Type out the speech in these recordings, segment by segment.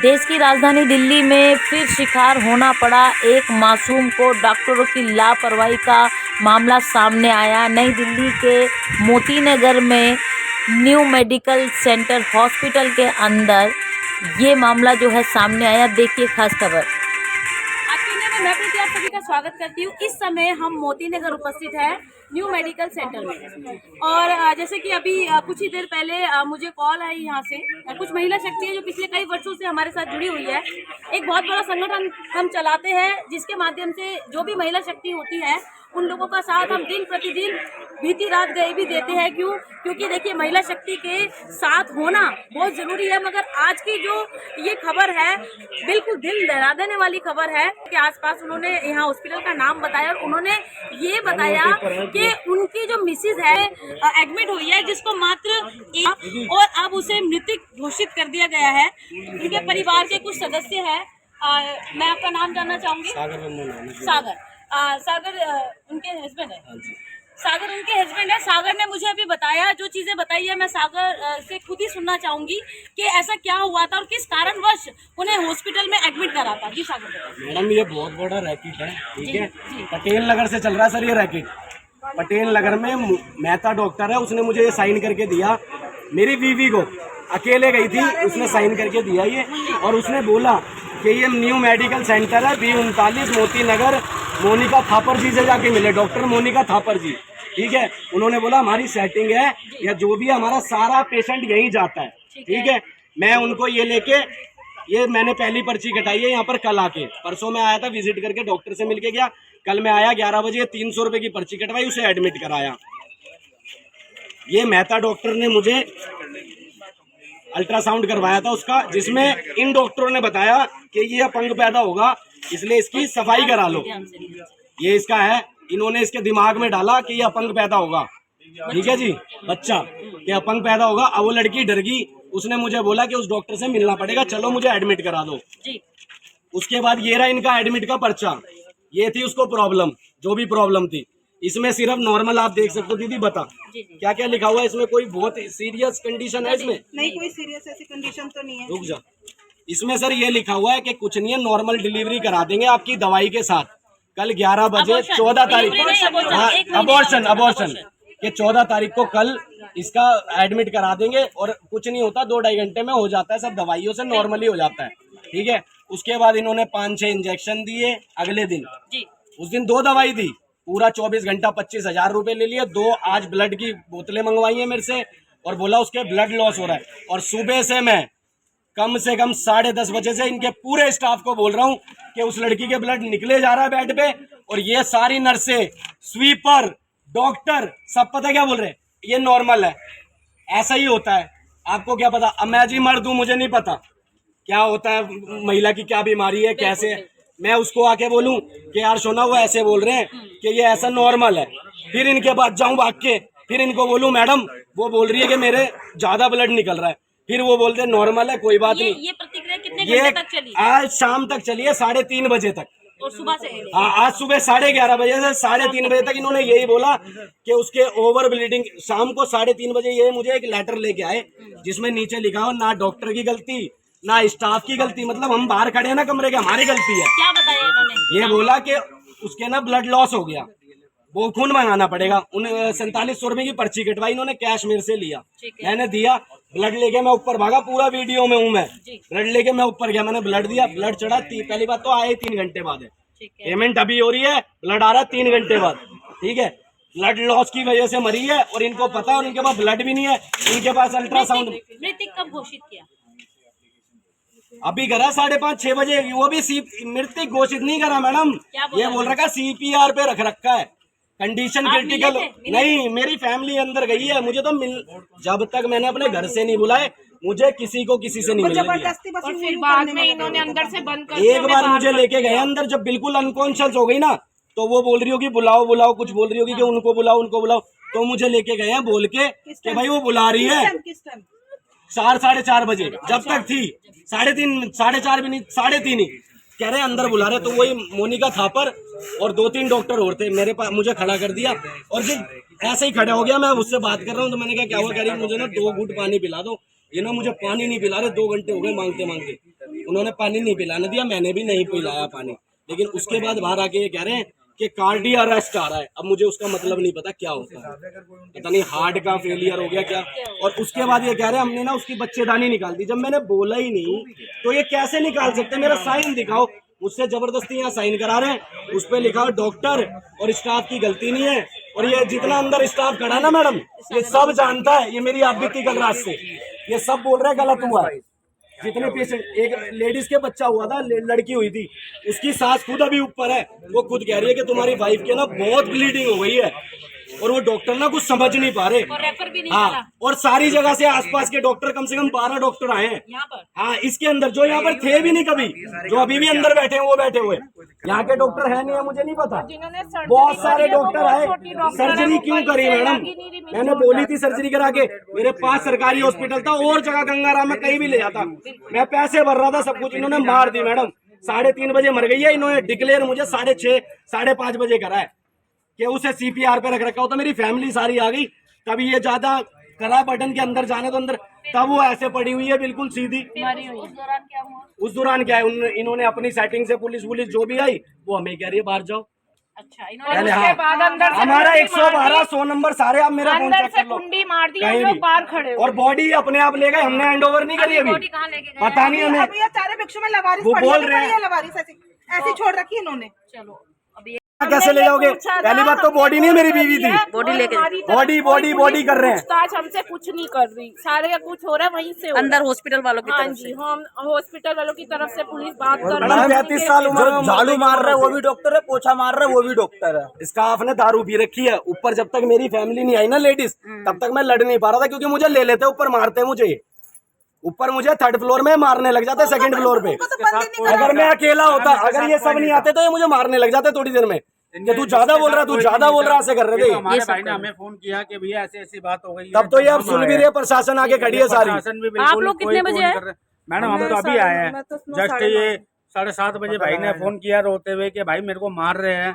देश की राजधानी दिल्ली में फिर शिकार होना पड़ा एक मासूम को। डॉक्टरों की लापरवाही का मामला सामने आया। नई दिल्ली के मोती नगर में न्यू मेडिकल सेंटर हॉस्पिटल के अंदर ये मामला जो है सामने आया। देखिए खास खबर। मैं प्रीति आप सभी का स्वागत करती हूँ। इस समय हम मोती नगर उपस्थित है न्यू मेडिकल सेंटर में, और जैसे कि अभी कुछ ही देर पहले मुझे कॉल आई यहाँ से। कुछ महिला शक्ति है जो पिछले कई वर्षों से हमारे साथ जुड़ी हुई है। एक बहुत बड़ा संगठन हम चलाते हैं जिसके माध्यम से जो भी महिला शक्ति होती है उन लोगों का साथ हम दिन प्रतिदिन बीती रात गए भी देते हैं। क्योंकि देखिए महिला शक्ति के साथ होना बहुत जरूरी है। मगर आज की जो ये खबर है बिल्कुल दिल दहला देने वाली खबर है कि आसपास उन्होंने यहाँ हॉस्पिटल का नाम बताया और उन्होंने ये बताया कि उनकी जो मिसेज है एडमिट हुई है, जिसको मात्र और अब उसे मृतक घोषित कर दिया गया है। उनके परिवार के कुछ सदस्य हैं। मैं आपका नाम जानना चाहूंगी। सागर उनके हस्बैंड है। सागर उनके हस्बैंड है। सागर ने मुझे अभी बताया, जो चीजें बताई है मैं सागर से खुद ही सुनना चाहूंगी कि ऐसा क्या हुआ था और किस कारणवश उन्हें हॉस्पिटल में एडमिट करा था। जी सागर मैडम, ये बहुत बड़ा रैकेट है, ठीक है। पटेल नगर से चल रहा है सर ये रैकेट। पटेल नगर में मेहता डॉक्टर है, उसने मुझे ये साइन करके दिया। मेरी बीवी को अकेले गई थी, उसने साइन करके दिया ये, और उसने बोला कि ये न्यू मेडिकल सेंटर है B39 मोती नगर, मोनिका थापर जी से जाके मिले, डॉक्टर मोनिका थापर जी, ठीक है। उन्होंने बोला हमारी सेटिंग है या जो भी हमारा सारा पेशेंट यहीं जाता है, ठीक है। मैं उनको ये लेके ये मैंने पहली पर्ची कटाई है यहाँ पर कल आके। परसों में आया था, विजिट करके डॉक्टर से मिलके गया। कल मैं आया 11 बजे, 300 रुपये की पर्ची कटवाई, उसे एडमिट कराया। ये मेहता डॉक्टर ने मुझे अल्ट्रासाउंड करवाया था उसका, जिसमें इन डॉक्टरों ने बताया कि ये अपंग पैदा होगा, इसलिए इसकी सफाई करा लो। ये इसका है, इन्होंने इसके दिमाग में डाला कि ये अपंग पैदा होगा, ठीक है जी, बच्चा कि अपंग पैदा होगा। अब वो लड़की डर गई, उसने मुझे बोला कि उस डॉक्टर से मिलना पड़ेगा, चलो मुझे एडमिट करा दो। उसके बाद ये रहा इनका एडमिट का पर्चा। ये थी उसको प्रॉब्लम, जो भी प्रॉब्लम थी। इसमें सिर्फ नॉर्मल आप देख सकते हो। दीदी बता क्या क्या लिखा हुआ है इसमें? कोई बहुत सीरियस कंडीशन है इसमें? नहीं, कोई सीरियस ऐसी कंडीशन तो नहीं है। रुक जा। इसमें सर ये लिखा हुआ है कि कुछ नहीं है, नॉर्मल डिलीवरी करा देंगे आपकी दवाई के साथ। कल 11 बजे 14 तारीख, हाँ अबॉर्शन के 14 तारीख को कल इसका एडमिट करा देंगे, और कुछ नहीं होता, 2-2.5 घंटे में हो जाता है, सब दवाइयों से नॉर्मली हो जाता है, ठीक है। उसके बाद इन्होंने 5-6 इंजेक्शन दिए। अगले दिन उस दिन 2 दवाई दी, पूरा 24 घंटा 25,000 रुपए ले लिए। 2 आज ब्लड की बोतलें मंगवाई है मेरे से, और बोला उसके ब्लड लॉस हो रहा है। और सुबह से मैं कम से कम 10:30 बजे से इनके पूरे स्टाफ को बोल रहा हूँ कि उस लड़की के ब्लड निकले जा रहा है बेड पे। और ये सारी नर्सें, स्वीपर, डॉक्टर सब पता क्या बोल रहे हैं, ये नॉर्मल है, ऐसा ही होता है। आपको क्या पता? अब मैं जी मर्द हूं, मुझे नहीं पता क्या होता है, महिला की क्या बीमारी है, कैसे। मैं उसको आके बोलूं कि यार सोना वो ऐसे बोल रहे हैं कि ये ऐसा नॉर्मल है, फिर इनके पास जाऊं भाग के, फिर इनको बोलूं मैडम वो बोल रही है कि मेरे ज्यादा ब्लड निकल रहा है, फिर वो बोलते हैं नॉर्मल है, कोई बात नहीं। ये प्रतिक्रिया कितने घंटे तक चली? आज शाम तक चली है, 3:30 बजे तक। और सुबह से? हाँ, आज सुबह 11:30 बजे से 3:30 बजे तक इन्होंने यही बोला कि उसके ओवर ब्लीडिंग। शाम को 3:30 बजे ये मुझे एक लेटर लेके आए जिसमें नीचे लिखा हो ना डॉक्टर की गलती ना स्टाफ की गलती, मतलब हम बाहर खड़े हैं ना कमरे के, हमारी गलती है। क्या बताया इन्होंने? ये बोला कि उसके ना ब्लड लॉस हो गया, वो खून मंगाना पड़ेगा। 4700 रुपए की पर्ची कटवाई इन्होंने, कैश मेरे से लिया, मैंने दिया। ब्लड लेके मैं ऊपर भागा, पूरा वीडियो में हूँ मैं। ब्लड लेके मैं ऊपर गया, मैंने ब्लड दिया, ब्लड चढ़ा। पहली बात तो आए 3 घंटे बाद है, पेमेंट अभी हो रही है, ब्लड आ रहा है 3 घंटे बाद, ठीक है। ब्लड लॉस की वजह से मरी है और इनको पता है, और इनके पास ब्लड भी नहीं है, इनके पास अल्ट्रासाउंड। मृतक कब घोषित किया? अभी करा 5:30-6 बजे। वो भी मृतक घोषित नहीं करा मैडम, ये बोल रखा CPR पे रख रखा है, कंडीशन क्रिटिकल। नहीं, मेरी फैमिली अंदर गई है, मुझे तो जब तक मैंने अपने घर से नहीं बुलाए, मुझे किसी से नहीं मिला। और फिर बाद में इन्होंने अंदर से बंद कर एक बार मुझे लेके गए अंदर, जब बिल्कुल अनकॉन्शियस हो गई ना, तो वो बोल रही होगी बुलाओ बुलाओ, कुछ बोल रही होगी कि उनको बुलाओ, तो मुझे लेके गए हैं बोल के कि भाई वो बुला रही है। 4-4:30 बजे जब तक थी, 3:30 4:30 भी नहीं, 3:30 ही कह रहे अंदर बुला रहे। तो वही मोनिका थापर और 2-3 डॉक्टर और थे मेरे पास, मुझे खड़ा कर दिया, और फिर ऐसे ही खड़ा हो गया। मैं उससे बात कर रहा हूँ तो मैंने कहा क्या हुआ? कह रही मुझे ना 2 घूंट पानी पिला दो। ये ना मुझे पानी नहीं पिला रहे, 2 घंटे हो गए मांगते मांगते। उन्होंने पानी नहीं पिलाने दिया, मैंने भी नहीं पिलाया पानी। लेकिन उसके बाद बाहर आके ये कह रहे हैं कि कार्डियक अरेस्ट आ रहा है। अब मुझे उसका मतलब नहीं पता क्या होता है, पता नहीं हार्ट का फेलियर हो गया क्या। और उसके बाद ये कह रहे हैं हमने ना उसकी बच्चेदानी निकाल दी। जब मैंने बोला ही नहीं तो ये कैसे निकाल सकते, मेरा साइन दिखाओ। मुझसे जबरदस्ती यहाँ साइन करा रहे हैं, उस पर लिखा हो डॉक्टर और स्टाफ की गलती नहीं है। और ये जितना अंदर स्टाफ खड़ा है ना मैडम, ये सब जानता है, ये मेरी आप बीती कल रात से ये सब बोल रहे हैं गलत हुआ है। जितने पेशेंट, एक लेडीज के बच्चा हुआ था, लड़की हुई थी, उसकी सास खुद अभी ऊपर है, वो खुद कह रही है कि तुम्हारी वाइफ के ना बहुत ब्लीडिंग हो गई है। और वो डॉक्टर ना कुछ समझ नहीं पा रहे। और रेफर भी नहीं हाँ, करा। और सारी जगह से आसपास के डॉक्टर, कम से कम 12 डॉक्टर आए हैं यहाँ पर। हाँ, इसके अंदर जो यहाँ पर थे भी नहीं कभी, जो अभी भी अंदर बैठे हैं वो बैठे हुए। यहाँ के डॉक्टर है नहीं है मुझे नहीं पता, बहुत सारे डॉक्टर आए। सर्जरी क्यों करी मैडम, मैंने बोली थी सर्जरी करा के। मेरे पास सरकारी हॉस्पिटल था और जगह गंगाराम में कहीं भी ले जाता, मैं पैसे भर रहा था सब कुछ। इन्होंने मार दी मैडम, 3:30 बजे मर गई है। इन्होंने डिक्लेयर मुझे 6:30 5:30 बजे करा है कि उसे CPR पे रख रखा होता। मेरी फैमिली सारी आ गई, तभी ये ज्यादा करा बटन के अंदर जाने तो अंदर, तब वो ऐसे पड़ी हुई है बिल्कुल सीधी। उस दौरान क्या है, इन्होंने अपनी सेटिंग से पुलिस जो भी आई वो हमें कह रही है बाहर जाओ। अच्छा, पहले हाँ, हमारा 112 100 नंबर सारे आप मेरा फोन चेक कर लो, कुंडी मार दी, कहीं हम लोग भी। बाहर खड़े हो। और बॉडी अपने आप ले गए, हमने हैंड ओवर नहीं करी अभी, पता नहीं हमें। अब ये सारे भिक्षु में लवारिस वो पड़ी बोल है, रहे हैं। लवारिस ऐसी छोड़ रखी इन्होंने। चलो अभी कैसे ले जाओगे, पहली बात तो बॉडी नहीं मेरी बीवी थी, बॉडी लेके बॉडी कर रहे हैं। पूछताछ हमसे कुछ नहीं कर रही, सारे का कुछ हो रहा है वहीं से हो रहा है। अंदर हॉस्पिटल वालों की हाँ तरफ जी, से। हम हॉस्पिटल वालों की तरफ से पुलिस बात कर मैडम 35 साल उम्र में झाड़ू मार रहे वो भी डॉक्टर है, पोछा मार रहे वो भी डॉक्टर है। स्टाफ ने दारू पी रखी है ऊपर। जब तक मेरी फैमिली नहीं आई ना लेडीज, तब तक मैं लड़ नहीं पा रहा था, क्योंकि मुझे ले लेते ऊपर, मारते मुझे ऊपर, मुझे 3rd फ्लोर में मारने लग जाते, 2nd फ्लोर पे। अगर मैं अकेला होता, अगर ये सब नहीं आते तो ये मुझे मारने लग जाते थोड़ी देर में, कि तू ज्यादा बोल रहा ऐसे कर रहे थे। हमारे भाई ने हमें फोन किया कि भैया ऐसी ऐसी बात हो गई है। तब तो ये अब सुन भी रही है, प्रशासन आके खड़ी है सारी। प्रशासन भी बिल्कुल आप लोग कितने कोई बजे फोन आए? कर रहे- मैडम हम तो अभी आए हैं, जस्ट ये 7:30 बजे भाई ने फोन किया रोते हुए कि भाई मेरे को मार रहे हैं,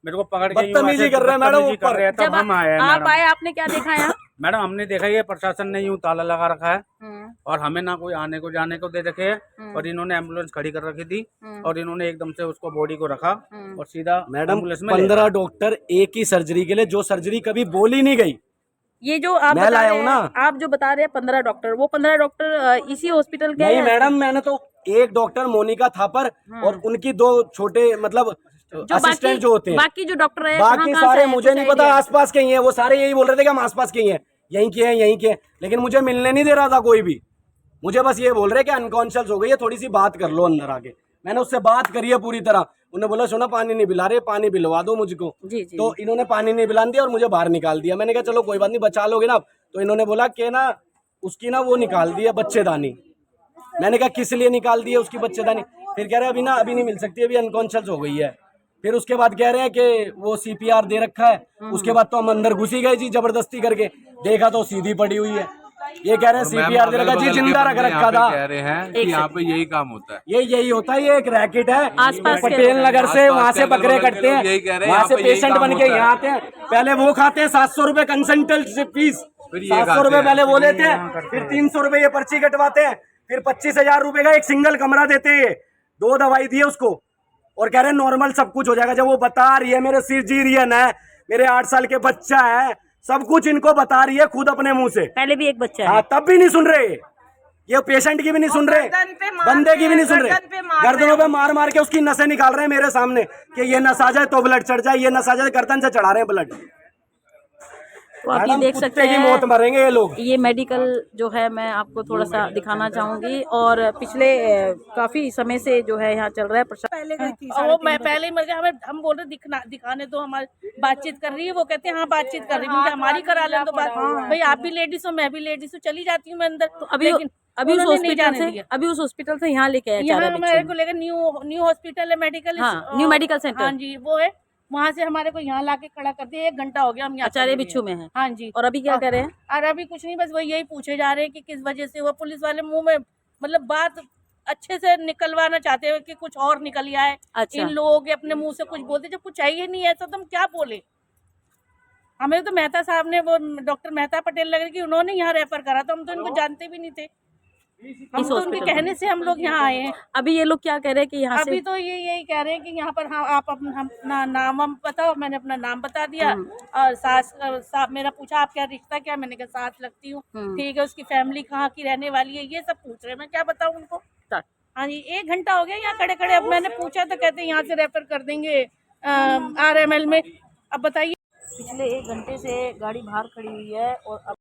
मेरे को पकड़ के बदतमीजी कर रहे हैं मैडम कर रहे हैं। तब हम आए हैं आप मैडम। आए, आपने क्या देखा यहाँ? मैडम हमने देखा ये प्रशासन ने यूं ताला लगा रखा है और हमें ना कोई आने को जाने को दे रखे है, और इन्होंने एम्बुलेंस खड़ी कर रखी थी और इन्होंने एकदम से उसको बॉडी को रखा और सीधा मैडम एम्बुलेंस में ले 15 डॉक्टर एक ही सर्जरी के लिए, जो सर्जरी कभी बोली नहीं गई। ये जो आप मैं बता लाया रहे हूँ हैं, ना। आप जो बता रहे हैं 15 डॉक्टर, वो 15 डॉक्टर इसी हॉस्पिटल के नहीं हैं? मैडम, मैंने तो एक डॉक्टर मोनिका थापर और उनकी 2 छोटे मतलब असिस्टेंट जो होते हैं, बाकी जो डॉक्टर है बाकी सारे मुझे नहीं पता, आसपास के ही हैं। वो सारे यही बोल रहे थे कि हम आसपास के ही हैं, यहीं के हैं। लेकिन मुझे मिलने नहीं दे रहा था कोई भी। मुझे बस ये बोल रहे कि अनकॉन्शियस हो गई है, थोड़ी सी बात कर लो अंदर आके। मैंने उससे बात करी है पूरी तरह। उन्होंने बोला सुना पानी नहीं पिला रहे, पानी पिलवा दो मुझको। जी। तो इन्होंने पानी नहीं पिला दिया और मुझे बाहर निकाल दिया। मैंने कहा चलो कोई बात नहीं, बचा लोगे ना। तो इन्होंने बोला कि ना उसकी ना वो निकाल दी है बच्चेदानी। मैंने कहा किस लिए निकाल दी है उसकी बच्चेदानी? फिर कह रहे हैं अभी नहीं मिल सकती, अभी अनकॉन्शियस हो गई है। फिर उसके बाद कह रहे हैं कि वो CPR दे रखा है। उसके बाद तो हम अंदर घुसी गए जी जबरदस्ती करके, देखा तो सीधी पड़ी हुई है। ये कह रहे हैं CPR दे रखा जी, जिंदा रख रखा था। कह रहे हैं कि यहाँ पे यही काम होता है, यही होता है, ये एक रैकेट है। आसपास के पटेल नगर से वहाँ से आसपास के बकरे अगल-बगल कटते के लोग यही कह हैं, रहे हैं, वहाँ से यहाँ पे यही पेशेंट काम बन के होता है। यहाँ आते हैं। पहले वो खाते हैं 700 रुपए कंसल्टेंट फीस, फिर ये 700 खाते रुपए हैं। पहले वो लेते हैं, फिर 300 रुपए ये पर्ची कटवाते हैं, फिर 25,000 रुपए का एक सिंगल कमरा देते हैं। 2 दवाई दी है उसको और कह रहे हैं नॉर्मल सब कुछ हो जाएगा। जब वो बता रही है मेरे सिर्जीरियन है, मेरे 8 साल के बच्चा है, सब कुछ इनको बता रही है खुद अपने मुंह से। पहले भी एक बच्चा है। हाँ, तब भी नहीं सुन रहे ये, पेशेंट की भी नहीं सुन रहे, बंदे की भी नहीं सुन रहे। गर्दनों पे मार मार के उसकी नसें निकाल रहे हैं मेरे सामने कि ये नस आ जाए तो ब्लड चढ़ जाए, ये नस आ जाए, गर्दन से चढ़ा रहे हैं ब्लड। तो आप ये देख सकते कुत्ते की मौत हैं, मरेंगे ये लोग। ये मेडिकल जो है मैं आपको थोड़ा सा दिखाना चाहूंगी। और पिछले काफी समय से जो है यहाँ चल रहा है पहले गई थी, वो मैं पहले ही मर गया। हमें हम बोल रहे दिखाने तो हमारी बातचीत कर रही है, वो कहते हैं हाँ बातचीत कर रही है। मुझे हमारी करा लें तो बात, भाई आप भी लेडीज हो मैं भी लेडीज हूँ, चली जाती हूँ मैं अंदर। तो अभी उस हॉस्पिटल से यहाँ लेके आया यहाँ हमारे को लेकर न्यू हॉस्पिटल है, मेडिकल, न्यू मेडिकल सेंटर। हाँ जी वो है, वहाँ से हमारे को यहाँ लाके खड़ा कर दिया। 1 घंटा हो गया हम यहाँ आचार्य बिच्छू में है। हाँ जी। और अभी क्या कर रहे हैं? और अभी कुछ नहीं, बस वो यही पूछे जा रहे हैं कि किस वजह से। वो पुलिस वाले मुंह में मतलब बात अच्छे से निकलवाना चाहते हैं कि कुछ और निकल आए। अच्छा। इन लोगों के अपने मुंह से कुछ बोलते, जब कुछ चाहिए नहीं ऐसा तो हम क्या बोले। हमें तो मेहता साहब ने, वो डॉक्टर मेहता पटेल लगे कि उन्होंने यहाँ रेफर करा, तो हम तो इनको जानते भी नहीं थे। हम तो उनके कहने से हम लोग यहाँ आए हैं। अभी ये लोग क्या कह रहे हैं कि यहाँ अभी से तो ये यही कह रहे हैं कि यहाँ पर हाँ आप अपना नाम हम बताओ। मैंने अपना नाम बता दिया और सास मेरा पूछा आप क्या रिश्ता क्या, मैंने कहा सास लगती हूँ। ठीक है, उसकी फैमिली कहाँ की रहने वाली है ये सब पूछ रहे हैं, मैं क्या बताऊँ उनको। हाँ जी, 1 घंटा हो गया यहाँ खड़े खड़े। अब मैंने पूछा तो कहते हैं यहाँ से रेफर कर देंगे RML में। अब बताइए, पिछले 1 घंटे से गाड़ी बाहर खड़ी हुई है और अब